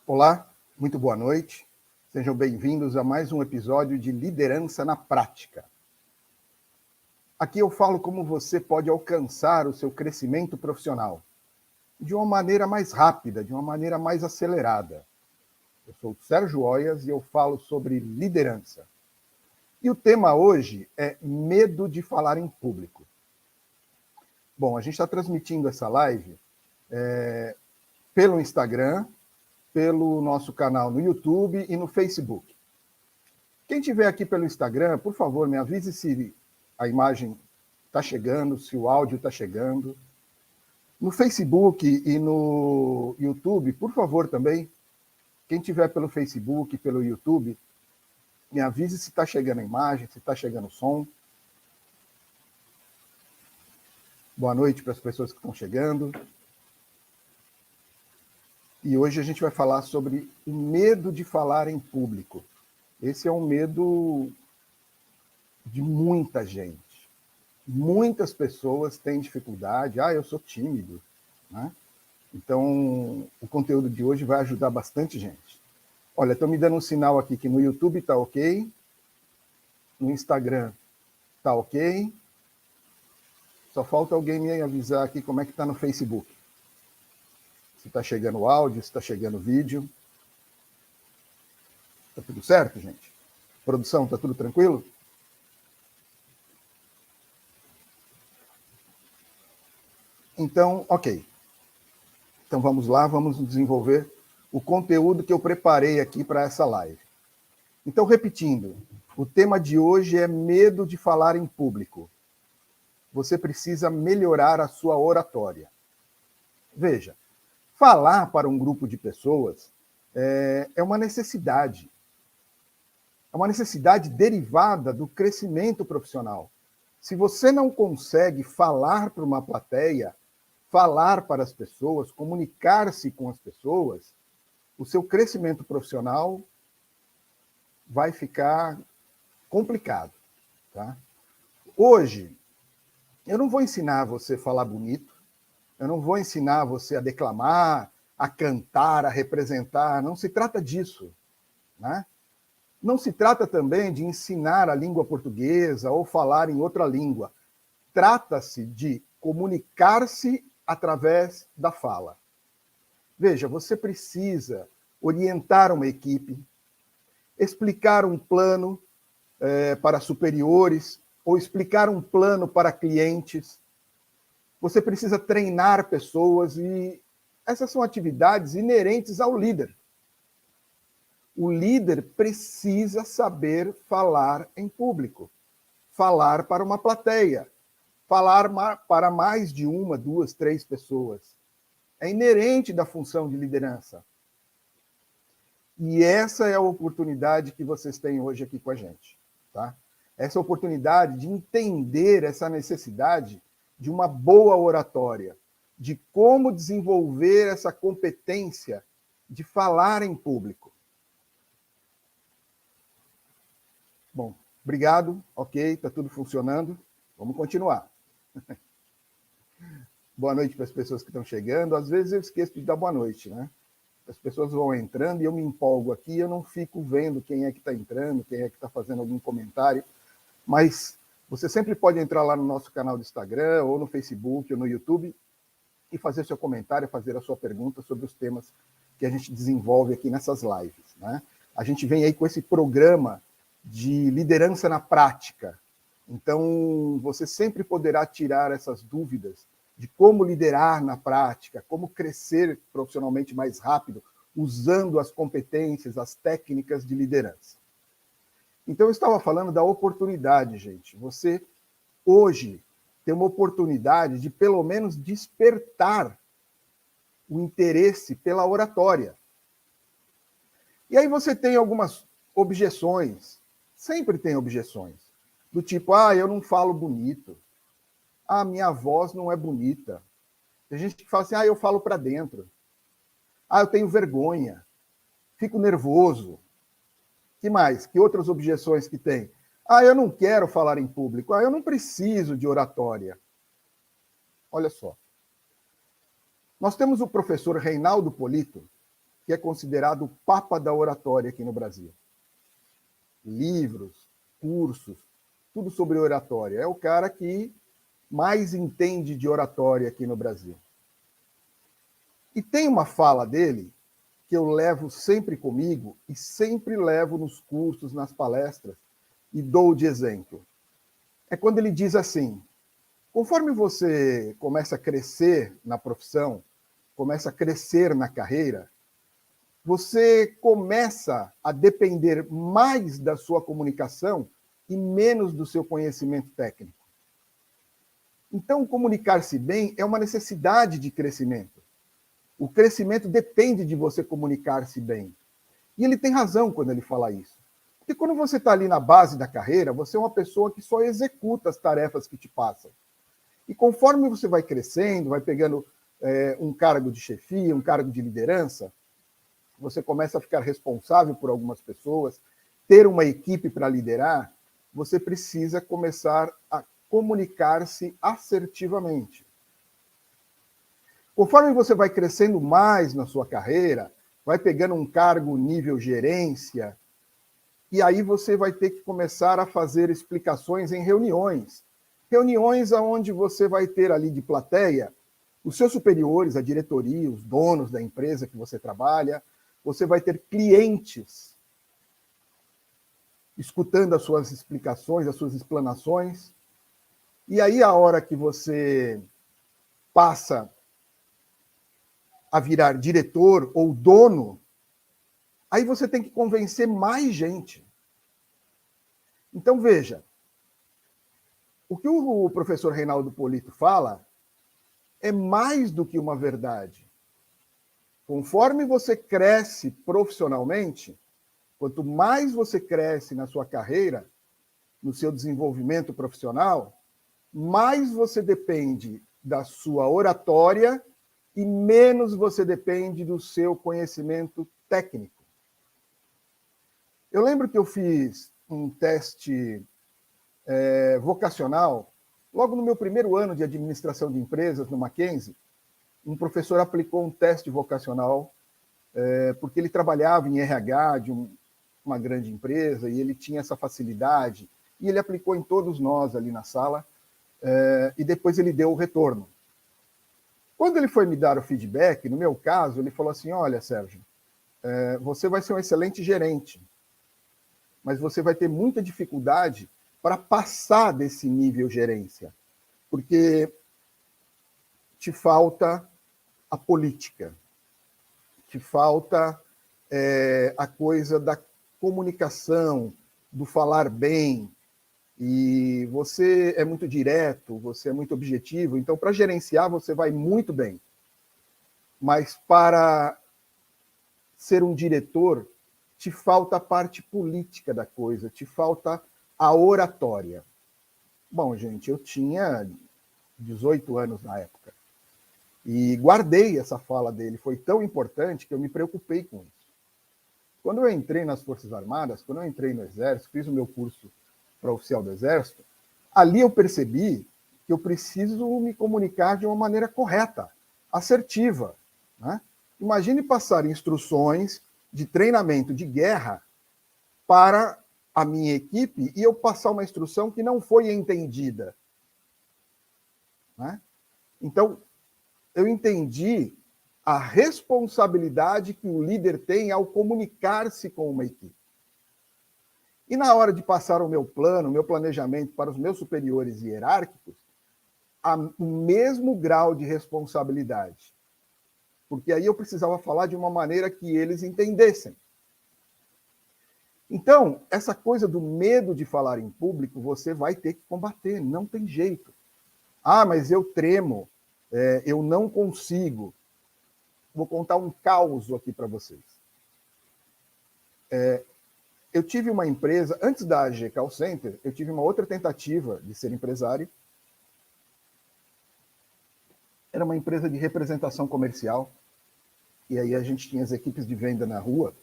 Olá, muito boa noite. Sejam bem-vindos a mais um episódio de Liderança na Prática. Aqui eu falo como você pode alcançar o seu crescimento profissional de uma maneira mais rápida, de uma maneira mais acelerada. Eu sou o Sérgio Oias e eu falo sobre liderança. E o tema hoje é medo de falar em público. Bom, a gente está transmitindo essa live pelo Instagram, pelo nosso canal no YouTube e no Facebook. Quem estiver aqui pelo Instagram, por favor, me avise se a imagem está chegando, se o áudio está chegando. No Facebook e no YouTube, por favor, também, quem estiver pelo Facebook, pelo YouTube, me avise se está chegando a imagem, se está chegando o som. Boa noite para as pessoas que estão chegando. E hoje a gente vai falar sobre o medo de falar em público. Esse é um medo de muita gente. Muitas pessoas têm dificuldade. Eu sou tímido, né? Então, o conteúdo de hoje vai ajudar bastante gente. Olha, estão me dando um sinal aqui que no YouTube está ok, no Instagram está ok. Só falta alguém me avisar aqui como é que está no Facebook. Se está chegando o áudio, se está chegando o vídeo. Está tudo certo, gente? Produção, está tudo tranquilo? Então, ok. Então vamos lá, vamos desenvolver o conteúdo que eu preparei aqui para essa live. Então, repetindo, o tema de hoje é medo de falar em público. Você precisa melhorar a sua oratória. Veja, falar para um grupo de pessoas é uma necessidade. É uma necessidade derivada do crescimento profissional. Se você não consegue falar para uma plateia, falar para as pessoas, comunicar-se com as pessoas, o seu crescimento profissional vai ficar complicado. Tá? Hoje, eu não vou ensinar você a falar bonito, eu não vou ensinar você a declamar, a cantar, a representar, não se trata disso. Né? Não se trata também de ensinar a língua portuguesa ou falar em outra língua. Trata-se de comunicar-se através da fala. Veja, você precisa orientar uma equipe, explicar um plano para superiores ou explicar um plano para clientes. Você precisa treinar pessoas e essas são atividades inerentes ao líder. O líder precisa saber falar em público, falar para uma plateia, falar para mais de uma, duas, três pessoas. É inerente da função de liderança. E essa é a oportunidade que vocês têm hoje aqui com a gente. Tá? Essa oportunidade de entender essa necessidade de uma boa oratória, de como desenvolver essa competência de falar em público. Bom, obrigado, ok, está tudo funcionando. Vamos continuar. Boa noite para as pessoas que estão chegando. Às vezes eu esqueço de dar boa noite, né? As pessoas vão entrando e eu me empolgo aqui, eu não fico vendo quem é que está entrando, quem é que está fazendo algum comentário, mas você sempre pode entrar lá no nosso canal do Instagram, ou no Facebook, ou no YouTube, e fazer seu comentário, fazer a sua pergunta sobre os temas que a gente desenvolve aqui nessas lives. Né? A gente vem aí com esse programa de liderança na prática. Então, você sempre poderá tirar essas dúvidas de como liderar na prática, como crescer profissionalmente mais rápido, usando as competências, as técnicas de liderança. Então, eu estava falando da oportunidade, gente. Você, hoje, tem uma oportunidade de, pelo menos, despertar o interesse pela oratória. E aí você tem algumas objeções, sempre tem objeções, do tipo, eu não falo bonito, minha voz não é bonita. Tem gente que fala assim, eu falo para dentro. Eu tenho vergonha, fico nervoso. Que mais? Que outras objeções que tem? Eu não quero falar em público, eu não preciso de oratória. Olha só. Nós temos o professor Reinaldo Polito, que é considerado o papa da oratória aqui no Brasil. Livros, cursos, tudo sobre oratória. É o cara que mais entende de oratória aqui no Brasil. E tem uma fala dele que eu levo sempre comigo e sempre levo nos cursos, nas palestras, e dou de exemplo. É quando ele diz assim: conforme você começa a crescer na profissão, começa a crescer na carreira, você começa a depender mais da sua comunicação e menos do seu conhecimento técnico. Então, comunicar-se bem é uma necessidade de crescimento. O crescimento depende de você comunicar-se bem. E ele tem razão quando ele fala isso. Porque quando você está ali na base da carreira, você é uma pessoa que só executa as tarefas que te passam. E conforme você vai crescendo, vai pegando um cargo de chefia, um cargo de liderança, você começa a ficar responsável por algumas pessoas, ter uma equipe para liderar, você precisa começar a comunicar-se assertivamente. Conforme você vai crescendo mais na sua carreira, vai pegando um cargo nível gerência, e aí você vai ter que começar a fazer explicações em reuniões. Reuniões onde você vai ter ali de plateia os seus superiores, a diretoria, os donos da empresa que você trabalha. Você vai ter clientes escutando as suas explicações, as suas explanações. E aí, a hora que você passa a virar diretor ou dono, aí você tem que convencer mais gente. Então, veja, o que o professor Reinaldo Polito fala é mais do que uma verdade. Conforme você cresce profissionalmente, quanto mais você cresce na sua carreira, no seu desenvolvimento profissional, mais você depende da sua oratória e menos você depende do seu conhecimento técnico. Eu lembro que eu fiz um teste vocacional, logo no meu primeiro ano de administração de empresas, no Mackenzie. Um professor aplicou um teste vocacional, porque ele trabalhava em RH de uma grande empresa e ele tinha essa facilidade, e ele aplicou em todos nós ali na sala, e depois ele deu o retorno. Quando ele foi me dar o feedback, no meu caso, ele falou assim: olha, Sérgio, você vai ser um excelente gerente, mas você vai ter muita dificuldade para passar desse nível gerência, porque te falta a política, te falta a coisa da comunicação, do falar bem, e você é muito direto, você é muito objetivo, então para gerenciar você vai muito bem, mas para ser um diretor te falta a parte política da coisa, te falta a oratória. Bom, gente, eu tinha 18 anos na época. E guardei essa fala dele, foi tão importante que eu me preocupei com isso. Quando eu entrei nas Forças Armadas, quando eu entrei no Exército, fiz o meu curso para oficial do Exército, ali eu percebi que eu preciso me comunicar de uma maneira correta, assertiva. Né? Imagine passar instruções de treinamento de guerra para a minha equipe e eu passar uma instrução que não foi entendida. Né? Então, eu entendi a responsabilidade que o líder tem ao comunicar-se com uma equipe. E na hora de passar o meu plano, o meu planejamento para os meus superiores hierárquicos, o mesmo grau de responsabilidade. Porque aí eu precisava falar de uma maneira que eles entendessem. Então, essa coisa do medo de falar em público, você vai ter que combater, não tem jeito. Ah, mas eu tremo, eu não consigo. Vou contar um caos aqui para vocês. Eu tive uma empresa, antes da AG Call Center, eu tive uma outra tentativa de ser empresário. Era uma empresa de representação comercial, e aí a gente tinha as equipes de venda na rua,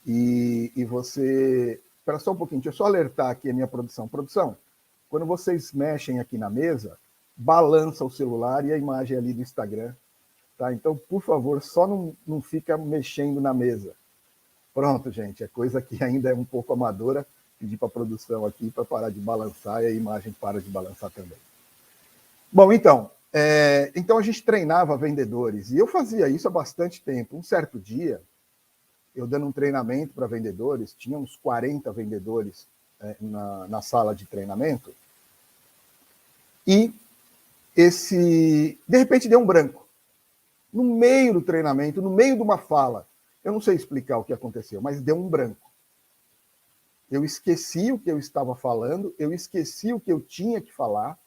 e você... Espera só um pouquinho, deixa eu só alertar aqui a minha produção. Produção, quando vocês mexem aqui na mesa, balança o celular e a imagem ali do Instagram, Tá? Então, por favor, só não fica mexendo na mesa. Pronto, gente, é coisa que ainda é um pouco amadora. Pedi para a produção aqui para parar de balançar e a imagem para de balançar também. Bom, então a gente treinava vendedores e eu fazia isso há bastante tempo. Um certo dia, eu dando um treinamento para vendedores, tinha uns 40 vendedores na sala de treinamento e de repente deu um branco. No meio do treinamento, no meio de uma fala, eu não sei explicar o que aconteceu, mas deu um branco. Eu esqueci o que eu estava falando, eu esqueci o que eu tinha que falar.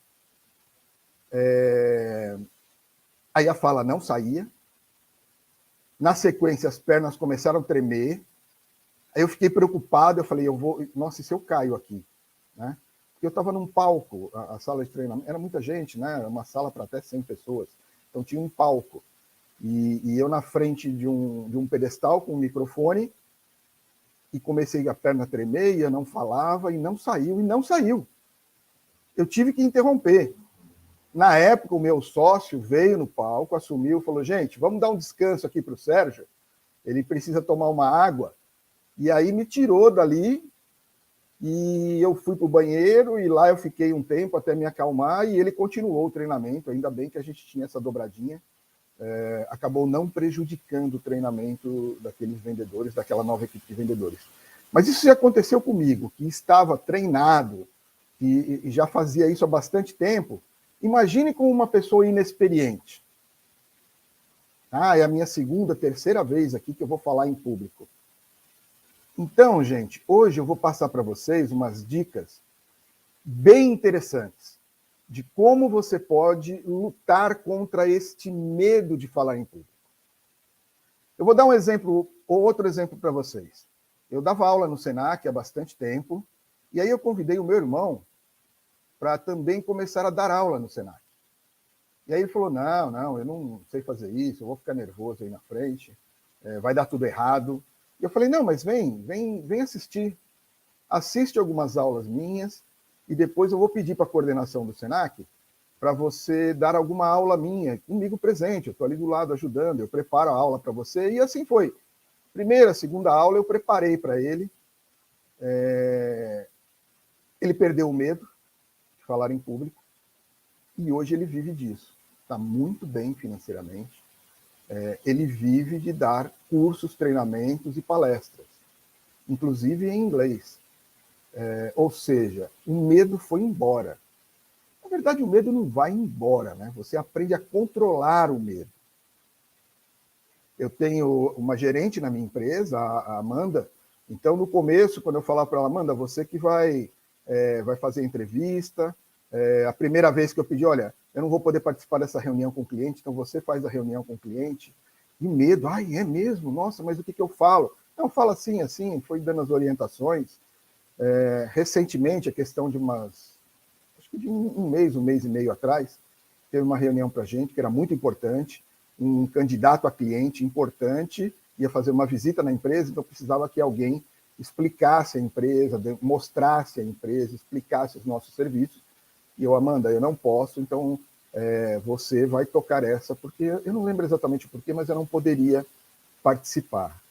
Aí a fala não saía. Na sequência, as pernas começaram a tremer. Aí eu fiquei preocupado, eu falei, nossa, e se eu caio aqui? Né? Porque eu estava num palco, a sala de treinamento, era muita gente, né? Era uma sala para até 100 pessoas. Então tinha um palco. E eu na frente de um pedestal com um microfone, e comecei a perna tremer, e eu não falava, e não saiu. Eu tive que interromper. Na época, o meu sócio veio no palco, assumiu, falou, gente, vamos dar um descanso aqui para o Sérgio, ele precisa tomar uma água. E aí me tirou dali, e eu fui para o banheiro, e lá eu fiquei um tempo até me acalmar, e ele continuou o treinamento, ainda bem que a gente tinha essa dobradinha, acabou não prejudicando o treinamento daqueles vendedores, daquela nova equipe de vendedores. Mas isso já aconteceu comigo, que estava treinado, e já fazia isso há bastante tempo. Imagine com uma pessoa inexperiente. É a minha segunda, terceira vez aqui que eu vou falar em público. Então, gente, hoje eu vou passar para vocês umas dicas bem interessantes de como você pode lutar contra este medo de falar em público. Eu vou dar um exemplo, ou outro exemplo para vocês. Eu dava aula no Senac há bastante tempo, e aí eu convidei o meu irmão para também começar a dar aula no Senac. E aí ele falou, não, eu não sei fazer isso, eu vou ficar nervoso aí na frente, vai dar tudo errado. E eu falei, não, mas vem assistir. Assiste algumas aulas minhas, e depois eu vou pedir para a coordenação do Senac para você dar alguma aula minha, comigo presente, eu estou ali do lado ajudando, eu preparo a aula para você, e assim foi. Primeira, segunda aula eu preparei para ele, ele perdeu o medo de falar em público, e hoje ele vive disso. Está muito bem financeiramente, ele vive de dar cursos, treinamentos e palestras, inclusive em inglês. Ou seja, o medo foi embora. Na verdade, o medo não vai embora, né? Você aprende a controlar o medo. Eu tenho uma gerente na minha empresa, a Amanda. Então, no começo, quando eu falava para ela, Amanda, você que vai fazer a entrevista, a primeira vez que eu pedi, olha, eu não vou poder participar dessa reunião com o cliente, então você faz a reunião com o cliente. E medo, é mesmo? Nossa, mas o que eu falo? Não, fala assim, foi dando as orientações. Recentemente, a questão de acho que de um mês e meio atrás, teve uma reunião para a gente que era muito importante, um candidato a cliente importante ia fazer uma visita na empresa, então precisava que alguém explicasse a empresa, mostrasse a empresa, explicasse os nossos serviços. E eu, Amanda, eu não posso, então você vai tocar essa, porque eu não lembro exatamente o porquê, mas eu não poderia participar.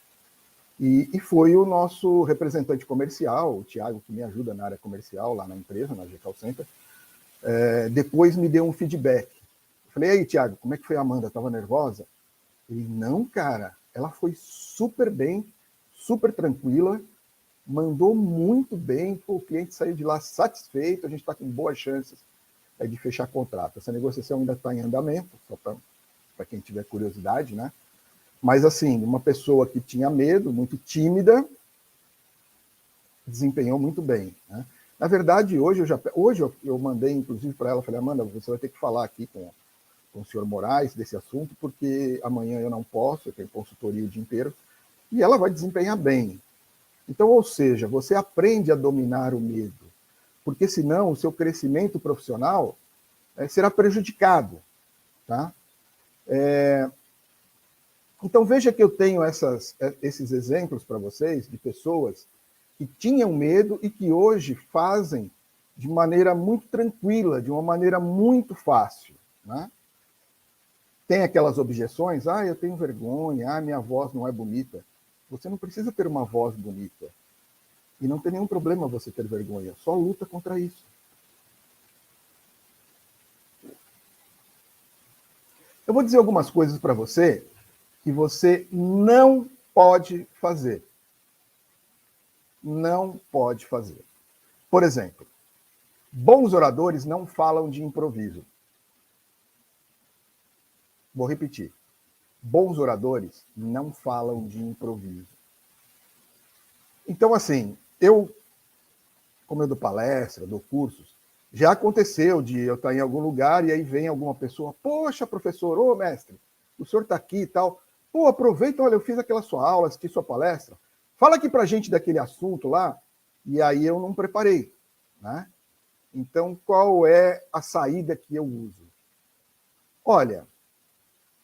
E foi o nosso representante comercial, o Thiago, que me ajuda na área comercial, lá na empresa, na G-Call Center, depois me deu um feedback. Eu falei, aí, Thiago, como é que foi a Amanda? Estava nervosa? Ele, não, cara, ela foi super bem, super tranquila, mandou muito bem, o cliente saiu de lá satisfeito, a gente está com boas chances de fechar contrato. Essa negociação ainda está em andamento, só para quem tiver curiosidade, né? Mas, assim, uma pessoa que tinha medo, muito tímida, desempenhou muito bem, né? Na verdade, hoje eu mandei, inclusive, para ela, falei, Amanda, você vai ter que falar aqui com o senhor Moraes desse assunto, porque amanhã eu não posso, eu tenho consultoria o dia inteiro, e ela vai desempenhar bem. Então, ou seja, você aprende a dominar o medo, porque senão o seu crescimento profissional será prejudicado, tá? Então, veja que eu tenho esses exemplos para vocês de pessoas que tinham medo e que hoje fazem de maneira muito tranquila, de uma maneira muito fácil, né? tem aquelas objeções, eu tenho vergonha, minha voz não é bonita. Você não precisa ter uma voz bonita. E não tem nenhum problema você ter vergonha, só luta contra isso. Eu vou dizer algumas coisas para você que você não pode fazer. Não pode fazer. Por exemplo, bons oradores não falam de improviso. Vou repetir. Bons oradores não falam de improviso. Então, assim, como eu dou palestra, dou cursos, já aconteceu de eu estar em algum lugar e aí vem alguma pessoa, poxa, professor, ô mestre, o senhor está aqui e tal. Pô, aproveita, olha, eu fiz aquela sua aula, assisti sua palestra, fala aqui pra gente daquele assunto lá, e aí eu não preparei, né? Então, qual é a saída que eu uso? Olha,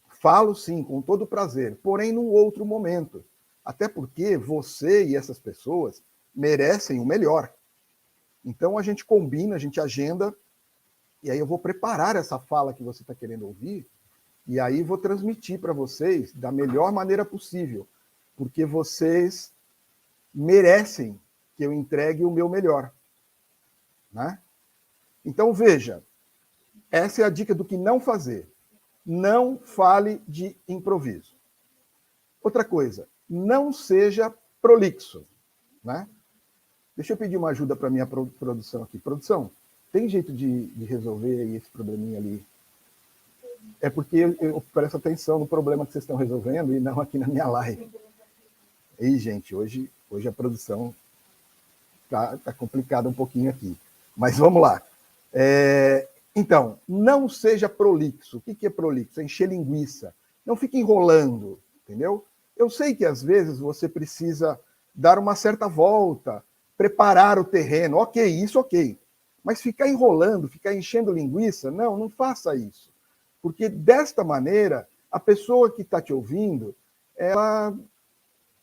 falo sim, com todo prazer, porém num outro momento. Até porque você e essas pessoas merecem o melhor. Então a gente combina, a gente agenda, e aí eu vou preparar essa fala que você está querendo ouvir, e aí vou transmitir para vocês da melhor maneira possível, porque vocês merecem que eu entregue o meu melhor. Né? Então veja, essa é a dica do que não fazer. Não fale de improviso. Outra coisa, não seja prolixo. Né? Deixa eu pedir uma ajuda para a minha produção aqui. Produção, tem jeito de resolver aí esse probleminha ali? É porque eu presto atenção no problema que vocês estão resolvendo e não aqui na minha live. E, gente, hoje a produção tá complicada um pouquinho aqui. Mas vamos lá. Então, não seja prolixo. O que é prolixo? É encher linguiça. Não fique enrolando, entendeu? Eu sei que às vezes você precisa dar uma certa volta, preparar o terreno. Ok, isso ok. Mas ficar enrolando, ficar enchendo linguiça, não faça isso. Porque desta maneira, a pessoa que está te ouvindo, ela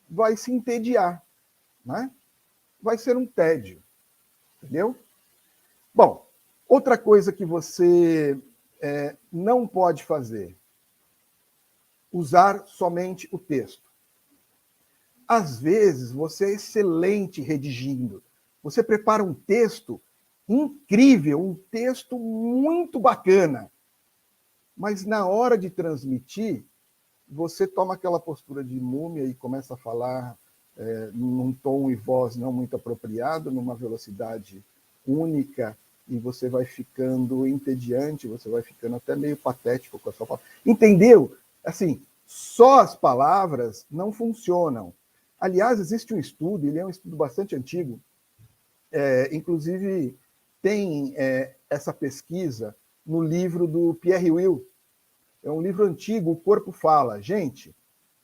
vai se entediar, né? Vai ser um tédio, entendeu? Bom, outra coisa que você não pode fazer, usar somente o texto. Às vezes, você é excelente redigindo. Você prepara um texto incrível, um texto muito bacana. Mas na hora de transmitir, você toma aquela postura de múmia e começa a falar num tom e voz não muito apropriado, numa velocidade única, e você vai ficando entediante, você vai ficando até meio patético com a sua fala. Entendeu? Assim, só as palavras não funcionam. Aliás, existe um estudo, ele é um estudo bastante antigo, inclusive tem essa pesquisa no livro do Pierre Will. É um livro antigo, O Corpo Fala. Gente,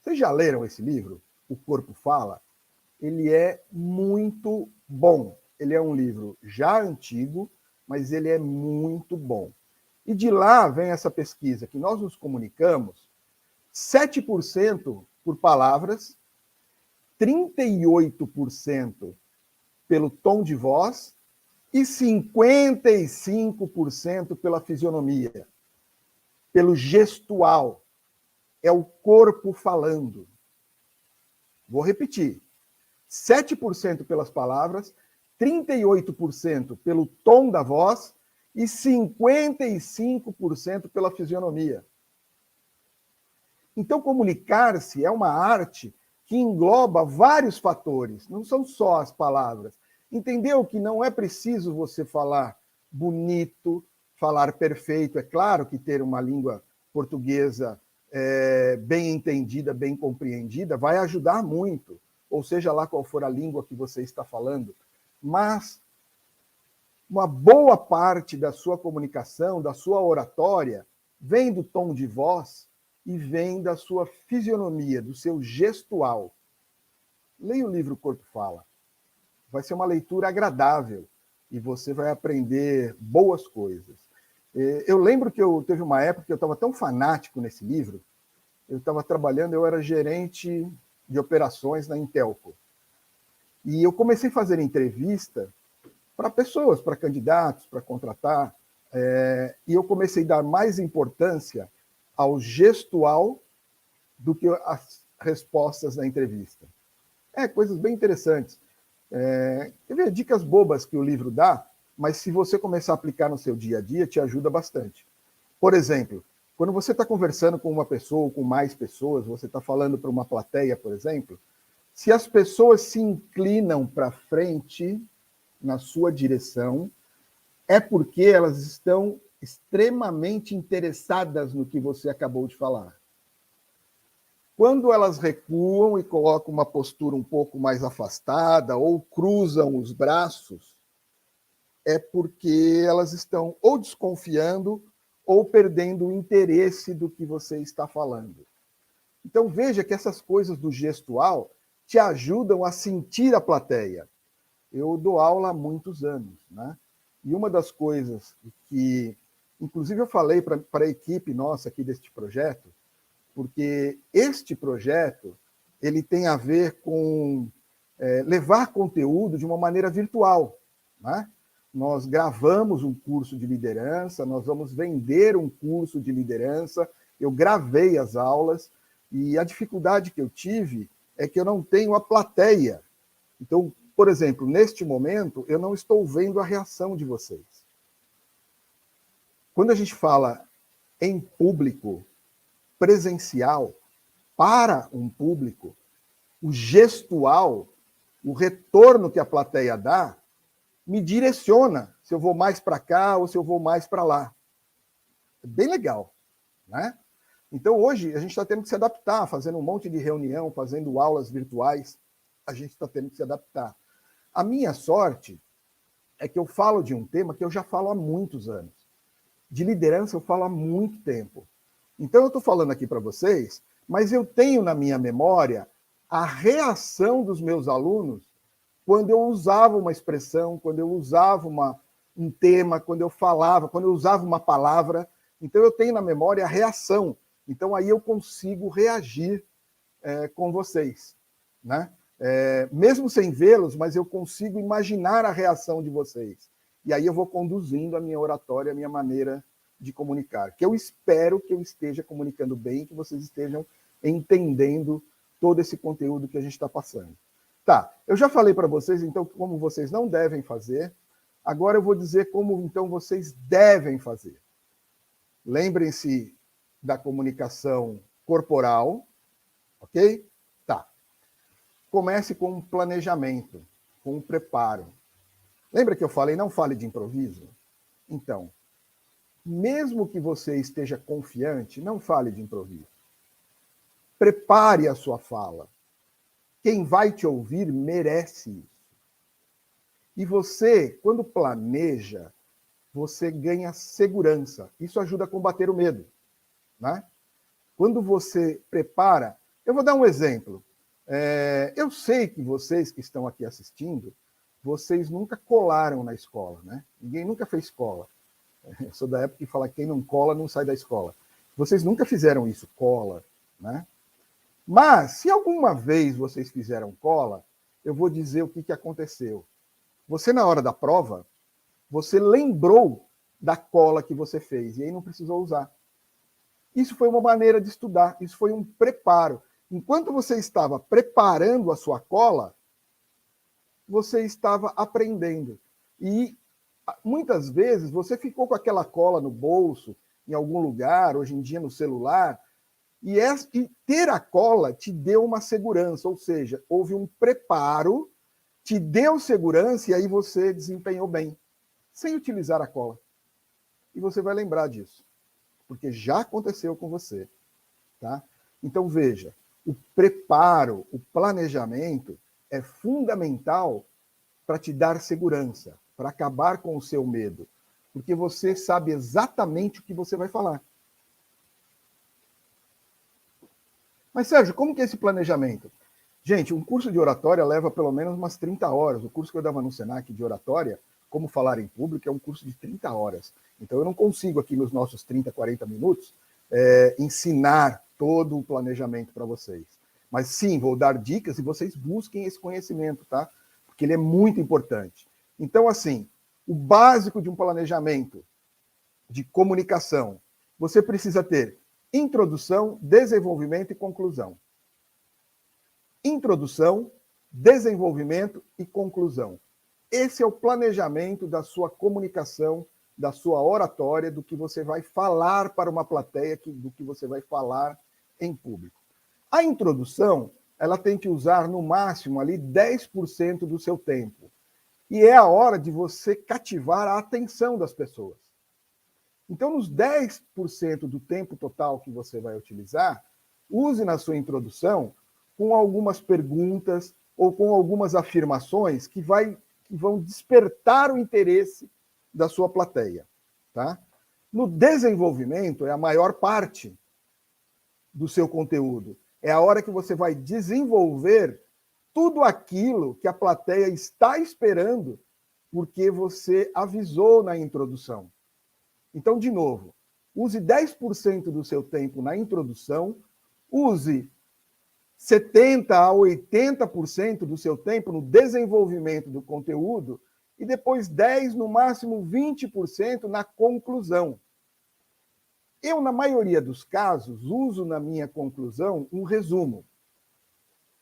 vocês já leram esse livro, O Corpo Fala? Ele é muito bom. Ele é um livro já antigo, mas ele é muito bom. E de lá vem essa pesquisa, que nós nos comunicamos 7% por palavras, 38% pelo tom de voz e 55% pela fisionomia, pelo gestual. É o corpo falando. Vou repetir. 7% pelas palavras, 38% pelo tom da voz e 55% pela fisionomia. Então, comunicar-se é uma arte que engloba vários fatores, não são só as palavras. Entendeu que não é preciso você falar bonito, falar perfeito. É claro que ter uma língua portuguesa bem entendida, bem compreendida, vai ajudar muito, ou seja lá qual for a língua que você está falando. Mas uma boa parte da sua comunicação, da sua oratória, vem do tom de voz e vem da sua fisionomia, do seu gestual. Leia o livro Corpo Fala. Vai ser uma leitura agradável e você vai aprender boas coisas. Eu lembro que teve uma época que eu estava tão fanático nesse livro, eu estava trabalhando, eu era gerente de operações na Intelco. E eu comecei a fazer entrevista para pessoas, para candidatos, para contratar, e eu comecei a dar mais importância ao gestual do que as respostas da entrevista. Coisas bem interessantes. Quer ver, dicas bobas que o livro dá, mas se você começar a aplicar no seu dia a dia, te ajuda bastante. Por exemplo, quando você está conversando com uma pessoa ou com mais pessoas, você está falando para uma plateia, por exemplo, se as pessoas se inclinam para frente na sua direção, é porque elas estão extremamente interessadas no que você acabou de falar. Quando elas recuam e colocam uma postura um pouco mais afastada ou cruzam os braços, é porque elas estão ou desconfiando ou perdendo o interesse do que você está falando. Então veja que essas coisas do gestual te ajudam a sentir a plateia. Eu dou aula há muitos anos, né? E uma das coisas que, inclusive eu falei para a equipe nossa aqui deste projeto, porque este projeto ele tem a ver com levar conteúdo de uma maneira virtual, né? Nós gravamos um curso de liderança, nós vamos vender um curso de liderança, eu gravei as aulas, e a dificuldade que eu tive é que eu não tenho a plateia. Então, por exemplo, neste momento, eu não estou vendo a reação de vocês. Quando a gente fala em público, presencial, para um público, o gestual, o retorno que a plateia dá, me direciona se eu vou mais para cá ou se eu vou mais para lá. É bem legal, né? Então, hoje, a gente está tendo que se adaptar, fazendo um monte de reunião, fazendo aulas virtuais, a gente está tendo que se adaptar. A minha sorte é que eu falo de um tema que eu já falo há muitos anos. De liderança eu falo há muito tempo. Então eu estou falando aqui para vocês, mas eu tenho na minha memória a reação dos meus alunos quando eu usava uma expressão, quando eu usava um tema, quando eu falava, quando eu usava uma palavra. Então eu tenho na memória a reação. Então aí eu consigo reagir com vocês, né? Mesmo sem vê-los, mas eu consigo imaginar a reação de vocês. E aí eu vou conduzindo a minha oratória, a minha maneira de comunicar. Que eu espero que eu esteja comunicando bem, que vocês estejam entendendo todo esse conteúdo que a gente está passando. Tá, eu já falei para vocês, então, como vocês não devem fazer. Agora eu vou dizer como, então, vocês devem fazer. Lembrem-se da comunicação corporal, ok? Tá. Comece com um planejamento, com um preparo. Lembra que eu falei, não fale de improviso? Então, mesmo que você esteja confiante, não fale de improviso. Prepare a sua fala. Quem vai te ouvir merece isso. E você, quando planeja, você ganha segurança. Isso ajuda a combater o medo, né? Quando você prepara... Eu vou dar um exemplo. Eu sei que vocês que estão aqui assistindo, vocês nunca colaram na escola, né? Ninguém nunca fez cola. Eu sou da época que fala que quem não cola não sai da escola. Vocês nunca fizeram isso, cola, né? Mas, se alguma vez vocês fizeram cola, eu vou dizer o que aconteceu. Você, na hora da prova, você lembrou da cola que você fez, e aí não precisou usar. Isso foi uma maneira de estudar, isso foi um preparo. Enquanto você estava preparando a sua cola, você estava aprendendo. E muitas vezes você ficou com aquela cola no bolso, em algum lugar, hoje em dia no celular, e ter a cola te deu uma segurança, ou seja, houve um preparo, te deu segurança e aí você desempenhou bem, sem utilizar a cola. E você vai lembrar disso, porque já aconteceu com você, tá? Então veja, o preparo, o planejamento é fundamental para te dar segurança, para acabar com o seu medo, porque você sabe exatamente o que você vai falar. Mas, Sérgio, como que é esse planejamento? Gente, um curso de oratória leva pelo menos umas 30 horas. O curso que eu dava no Senac de oratória, como falar em público, é um curso de 30 horas. Então, eu não consigo aqui nos nossos 30, 40 minutos ensinar todo o planejamento para vocês. Mas sim, vou dar dicas e vocês busquem esse conhecimento, tá? Porque ele é muito importante. Então, assim, o básico de um planejamento de comunicação, você precisa ter introdução, desenvolvimento e conclusão. Introdução, desenvolvimento e conclusão. Esse é o planejamento da sua comunicação, da sua oratória, do que você vai falar para uma plateia, do que você vai falar em público. A introdução, ela tem que usar no máximo ali 10% do seu tempo. E é a hora de você cativar a atenção das pessoas. Então, nos 10% do tempo total que você vai utilizar, use na sua introdução com algumas perguntas ou com algumas afirmações que vão despertar o interesse da sua plateia. Tá? No desenvolvimento, é a maior parte do seu conteúdo. É a hora que você vai desenvolver tudo aquilo que a plateia está esperando, porque você avisou na introdução. Então, de novo, use 10% do seu tempo na introdução, use 70% a 80% do seu tempo no desenvolvimento do conteúdo e depois 10%, no máximo 20% na conclusão. Eu, na maioria dos casos, uso na minha conclusão um resumo.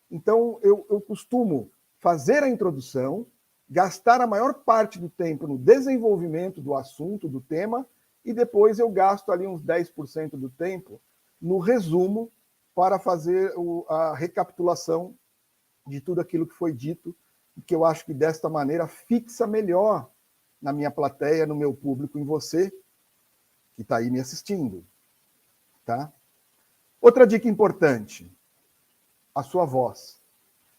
Então, eu costumo fazer a introdução, gastar a maior parte do tempo no desenvolvimento do assunto, do tema, e depois eu gasto ali uns 10% do tempo no resumo para fazer a recapitulação de tudo aquilo que foi dito, que eu acho que desta maneira fixa melhor na minha plateia, no meu público, em você, que está aí me assistindo. Tá? Outra dica importante, a sua voz.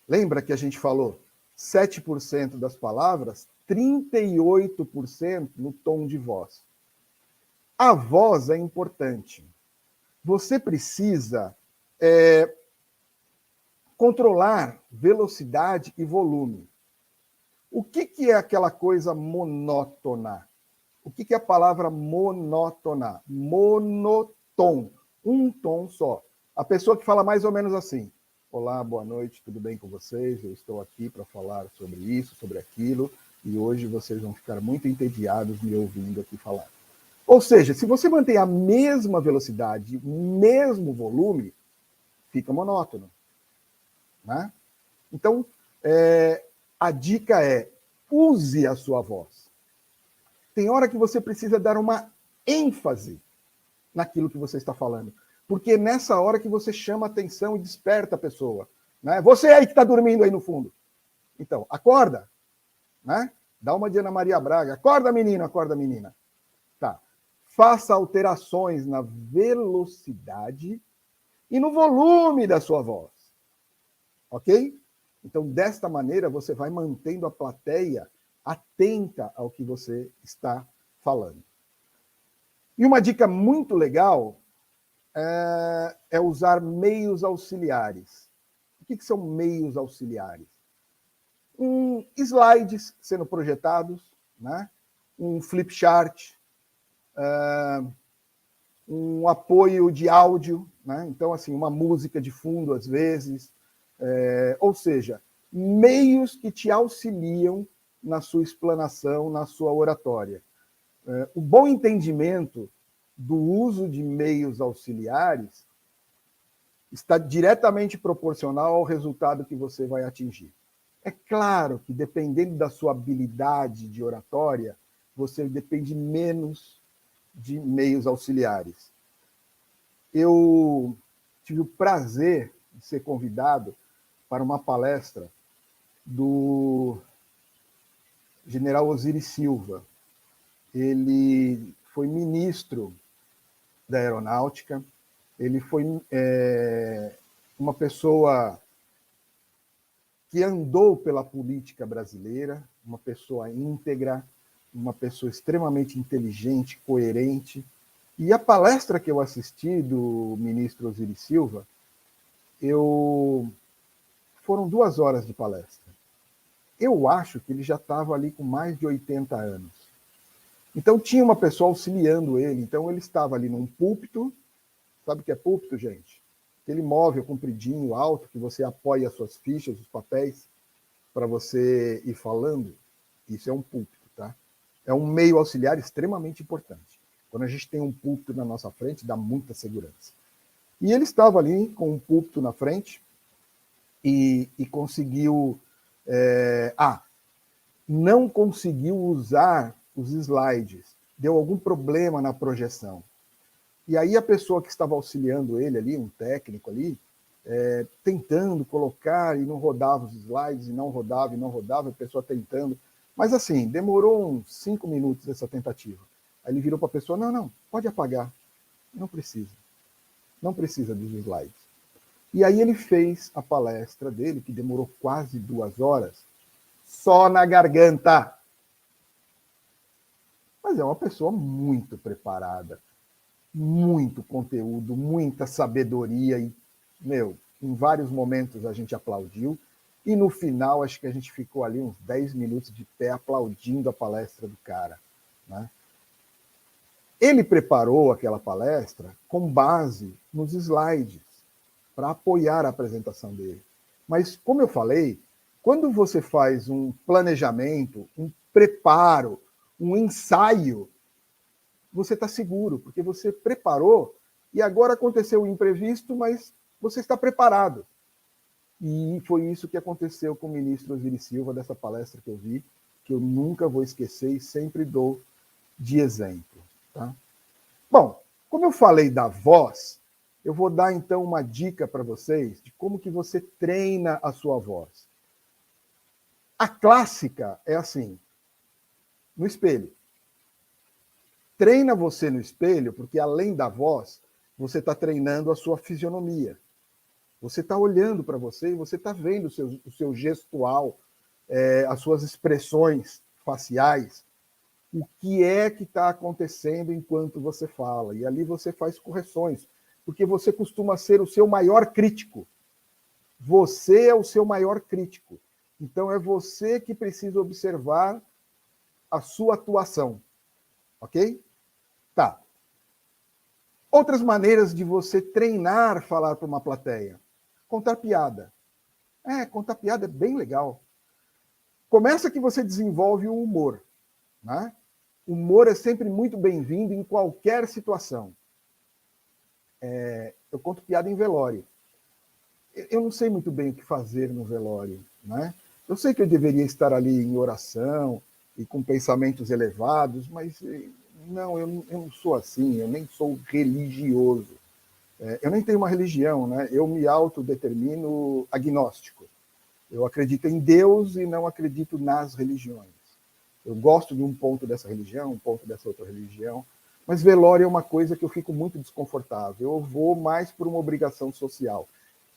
Lembra que a gente falou 7% das palavras, 38% no tom de voz. A voz é importante. Você precisa controlar velocidade e volume. O que é aquela coisa monótona? O que é a palavra monótona? Monotom. Um tom só. A pessoa que fala mais ou menos assim: olá, boa noite, tudo bem com vocês? Eu estou aqui para falar sobre isso, sobre aquilo, e hoje vocês vão ficar muito entediados me ouvindo aqui falar. Ou seja, se você mantém a mesma velocidade, o mesmo volume, fica monótono. Né? Então, a dica é: use a sua voz. Tem hora que você precisa dar uma ênfase naquilo que você está falando, porque é nessa hora que você chama a atenção e desperta a pessoa. Né? Você aí que está dormindo aí no fundo. Então, acorda. Né? Dá uma de Ana Maria Braga. Acorda, menino, acorda, menina. Tá. Faça alterações na velocidade e no volume da sua voz. Ok? Então, desta maneira, você vai mantendo a plateia atenta ao que você está falando. E uma dica muito legal é usar meios auxiliares. O que são meios auxiliares? Slides sendo projetados, né? Um flip chart, um apoio de áudio, né? Então, assim, uma música de fundo, às vezes. Ou seja, meios que te auxiliam na sua explanação, na sua oratória. O bom entendimento do uso de meios auxiliares está diretamente proporcional ao resultado que você vai atingir. É claro que, dependendo da sua habilidade de oratória, você depende menos de meios auxiliares. Eu tive o prazer de ser convidado para uma palestra do general Osiris Silva. Ele foi ministro da Aeronáutica, ele foi uma pessoa que andou pela política brasileira, uma pessoa íntegra, uma pessoa extremamente inteligente, coerente. E a palestra que eu assisti do ministro Osiris Silva, foram 2 horas de palestra. Eu acho que ele já estava ali com mais de 80 anos. Então tinha uma pessoa auxiliando ele, então ele estava ali num púlpito. Sabe o que é púlpito, gente? Aquele móvel compridinho, alto, que você apoia as suas fichas, os papéis, para você ir falando. Isso é um púlpito, tá? É um meio auxiliar extremamente importante. Quando a gente tem um púlpito na nossa frente, dá muita segurança. E ele estava ali com um púlpito na frente e conseguiu... não conseguiu usar os slides. Deu algum problema na projeção. E aí a pessoa que estava auxiliando ele ali, um técnico ali, tentando colocar e não rodava os slides, e não rodava, a pessoa tentando. Mas assim, demorou uns 5 minutos essa tentativa. Aí ele virou para a pessoa, não, pode apagar. Não precisa. Não precisa dos slides. E aí ele fez a palestra dele, que demorou quase 2 horas, só na garganta. Mas é uma pessoa muito preparada, muito conteúdo, muita sabedoria e, em vários momentos a gente aplaudiu e no final acho que a gente ficou ali uns 10 minutos de pé aplaudindo a palestra do cara, né? Ele preparou aquela palestra com base nos slides para apoiar a apresentação dele. Mas, como eu falei, quando você faz um planejamento, um preparo, um ensaio, você está seguro, porque você preparou e agora aconteceu o imprevisto, mas você está preparado. E foi isso que aconteceu com o ministro Osiris Silva, dessa palestra que eu vi, que eu nunca vou esquecer e sempre dou de exemplo. Tá? Bom, como eu falei da voz, eu vou dar então uma dica para vocês de como que você treina a sua voz. A clássica é assim, no espelho. Treina você no espelho, porque além da voz, você está treinando a sua fisionomia. Você está olhando para você e você está vendo o seu gestual, as suas expressões faciais, o que é que está acontecendo enquanto você fala. E ali você faz correções, porque você costuma ser o seu maior crítico. Você é o seu maior crítico. Então é você que precisa observar a sua atuação. Ok? Tá. Outras maneiras de você treinar falar para uma plateia. Contar piada. Contar piada é bem legal. Começa que você desenvolve o humor. Né? O humor é sempre muito bem-vindo em qualquer situação. Eu conto piada em velório. Eu não sei muito bem o que fazer no velório. Né? Eu sei que eu deveria estar ali em oração e com pensamentos elevados, mas não, eu não sou assim, eu nem sou religioso. Eu nem tenho uma religião, né? Eu me autodetermino agnóstico. Eu acredito em Deus e não acredito nas religiões. Eu gosto de um ponto dessa religião, um ponto dessa outra religião, mas velório é uma coisa que eu fico muito desconfortável. Eu vou mais por uma obrigação social.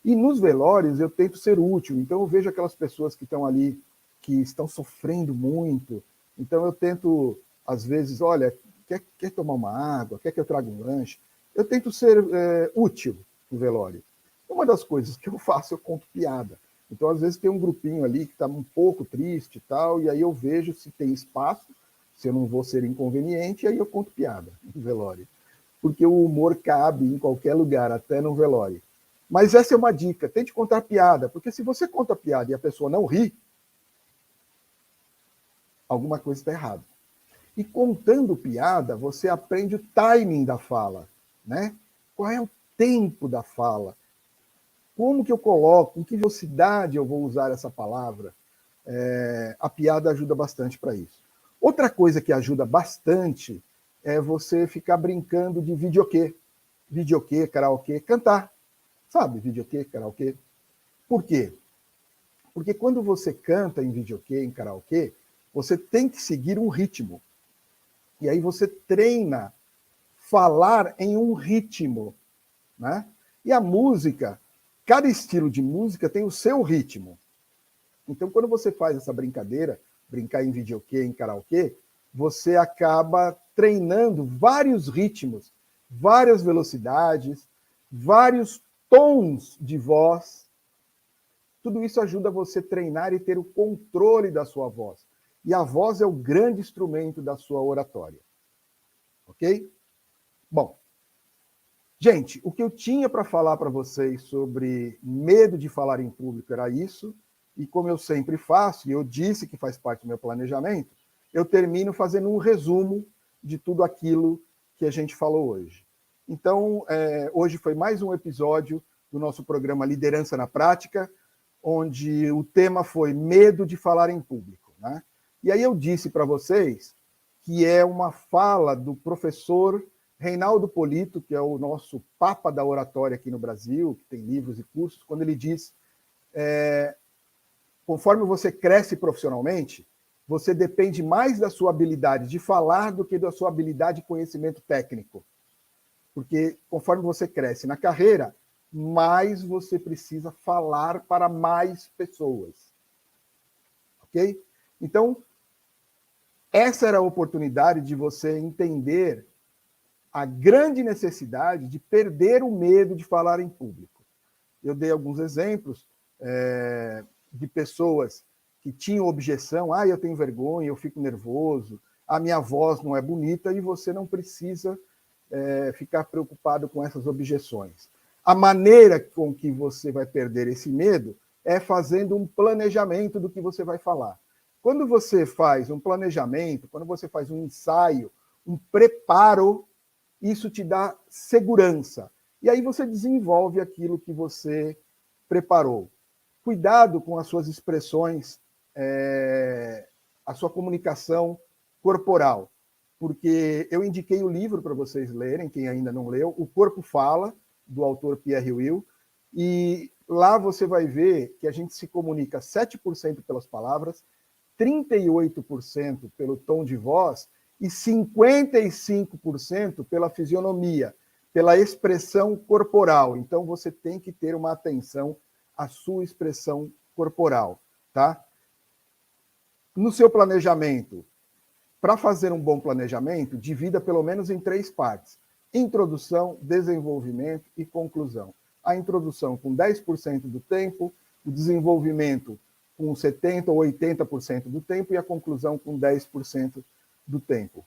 E nos velórios eu tento ser útil, então eu vejo aquelas pessoas que estão ali, que estão sofrendo muito, então eu tento, às vezes, olha, quer tomar uma água, quer que eu traga um lanche? Eu tento ser útil no velório. Uma das coisas que eu faço, eu conto piada. Então, às vezes, tem um grupinho ali que está um pouco triste e tal, e aí eu vejo se tem espaço, se eu não vou ser inconveniente, e aí eu conto piada no velório. Porque o humor cabe em qualquer lugar, até no velório. Mas essa é uma dica, tente contar piada, porque se você conta piada e a pessoa não ri, alguma coisa está errada. E contando piada, você aprende o timing da fala, né? Qual é o tempo da fala? Como que eu coloco, em que velocidade eu vou usar essa palavra? A piada ajuda bastante para isso. Outra coisa que ajuda bastante é você ficar brincando de videokê. Videokê, karaokê, cantar. Sabe, videokê, karaokê? Por quê? Porque quando você canta em videokê, em karaokê, você tem que seguir um ritmo. E aí você treina falar em um ritmo, né? E a música, cada estilo de música tem o seu ritmo. Então, quando você faz essa brincadeira, brincar em videokê, em karaokê, você acaba treinando vários ritmos, várias velocidades, vários tons de voz. Tudo isso ajuda você a treinar e ter o controle da sua voz. E a voz é o grande instrumento da sua oratória. Ok? Bom, gente, o que eu tinha para falar para vocês sobre medo de falar em público era isso. E como eu sempre faço, e eu disse que faz parte do meu planejamento, eu termino fazendo um resumo de tudo aquilo que a gente falou hoje. Então, hoje foi mais um episódio do nosso programa Liderança na Prática, onde o tema foi medo de falar em público, né? E aí eu disse para vocês que é uma fala do professor Reinaldo Polito, que é o nosso papa da oratória aqui no Brasil, que tem livros e cursos, quando ele diz, conforme você cresce profissionalmente, você depende mais da sua habilidade de falar do que da sua habilidade de conhecimento técnico. Porque conforme você cresce na carreira, mais você precisa falar para mais pessoas. Ok? Então, essa era a oportunidade de você entender a grande necessidade de perder o medo de falar em público. Eu dei alguns exemplos de pessoas que tinham objeção, eu tenho vergonha, eu fico nervoso, a minha voz não é bonita, e você não precisa ficar preocupado com essas objeções. A maneira com que você vai perder esse medo é fazendo um planejamento do que você vai falar. Quando você faz um planejamento, quando você faz um ensaio, um preparo, isso te dá segurança. E aí você desenvolve aquilo que você preparou. Cuidado com as suas expressões, a sua comunicação corporal, porque eu indiquei o livro para vocês lerem, quem ainda não leu, O Corpo Fala, do autor Pierre Will, e lá você vai ver que a gente se comunica 7% pelas palavras, 38% pelo tom de voz e 55% pela fisionomia, pela expressão corporal. Então, você tem que ter uma atenção à sua expressão corporal, tá? No seu planejamento, para fazer um bom planejamento, divida pelo menos em 3 partes: introdução, desenvolvimento e conclusão. A introdução com 10% do tempo, o desenvolvimento com 70% ou 80% do tempo e a conclusão com 10% do tempo.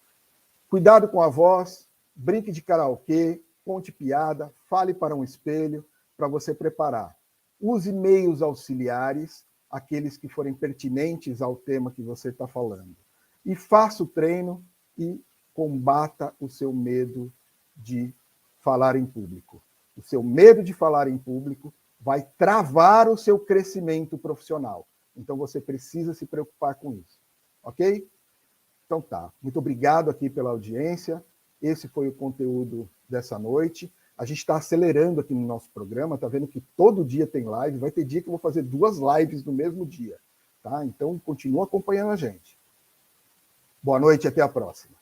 Cuidado com a voz, brinque de karaokê, conte piada, fale para um espelho para você preparar. Use meios auxiliares, aqueles que forem pertinentes ao tema que você está falando. E faça o treino e combata o seu medo de falar em público. O seu medo de falar em público vai travar o seu crescimento profissional. Então, você precisa se preocupar com isso. Ok? Então tá. Muito obrigado aqui pela audiência. Esse foi o conteúdo dessa noite. A gente está acelerando aqui no nosso programa. Está vendo que todo dia tem live. Vai ter dia que eu vou fazer 2 lives no mesmo dia. Tá? Então, continua acompanhando a gente. Boa noite e até a próxima.